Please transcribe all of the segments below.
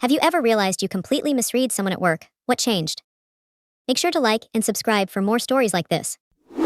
Have you ever realized you completely misread someone at work? What changed? Make sure to like and subscribe for more stories like this.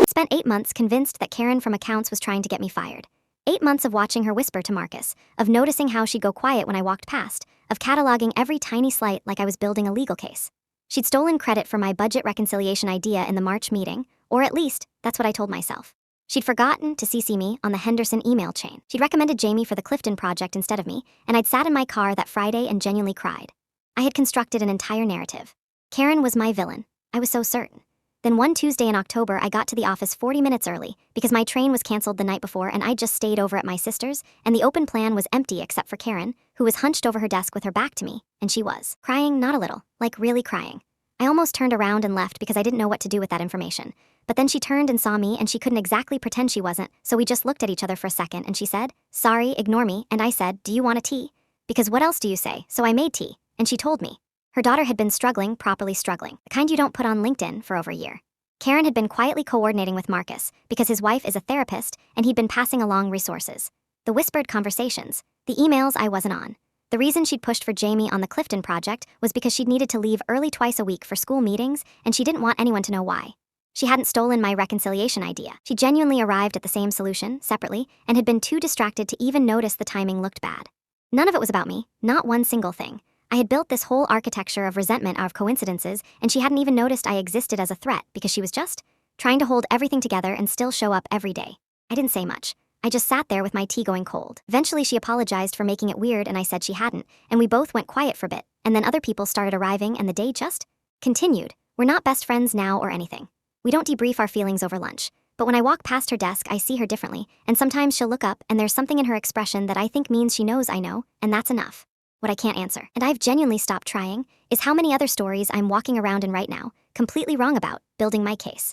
Spent 8 months convinced that Karen from accounts was trying to get me fired. 8 months of watching her whisper to Marcus, of noticing how she'd go quiet when I walked past, of cataloging every tiny slight like I was building a legal case. She'd stolen credit for my budget reconciliation idea in the March meeting, or at least, that's what I told myself. She'd forgotten to CC me on the Henderson email chain. She'd recommended Jamie for the Clifton project instead of me, and I'd sat in my car that Friday and genuinely cried. I had constructed an entire narrative. Karen was my villain. I was so certain. Then one Tuesday in October, I got to the office 40 minutes early because my train was canceled the night before and I'd just stayed over at my sister's, and the open plan was empty except for Karen, who was hunched over her desk with her back to me, and she was crying, not a little, like really crying. I almost turned around and left because I didn't know what to do with that information. But then she turned and saw me, and she couldn't exactly pretend she wasn't, so we just looked at each other for a second and she said, "Sorry, ignore me," and I said, "Do you want a tea?" Because what else do you say? So I made tea, and she told me. Her daughter had been struggling, properly struggling, the kind you don't put on LinkedIn, for over a year. Karen had been quietly coordinating with Marcus because his wife is a therapist and he'd been passing along resources. The whispered conversations, the emails I wasn't on. The reason she'd pushed for Jamie on the Clifton project was because she'd needed to leave early twice a week for school meetings, and she didn't want anyone to know why. She hadn't stolen my reconciliation idea. She genuinely arrived at the same solution, separately, and had been too distracted to even notice the timing looked bad. None of it was about me, not one single thing. I had built this whole architecture of resentment out of coincidences, and she hadn't even noticed I existed as a threat because she was just trying to hold everything together and still show up every day. I didn't say much. I just sat there with my tea going cold. Eventually she apologized for making it weird and I said she hadn't, and we both went quiet for a bit, and then other people started arriving and the day just continued. We're not best friends now or anything. We don't debrief our feelings over lunch, but when I walk past her desk I see her differently, and sometimes she'll look up and there's something in her expression that I think means she knows I know, and that's enough. What I can't answer, and I've genuinely stopped trying, is how many other stories I'm walking around in right now, completely wrong about, building my case.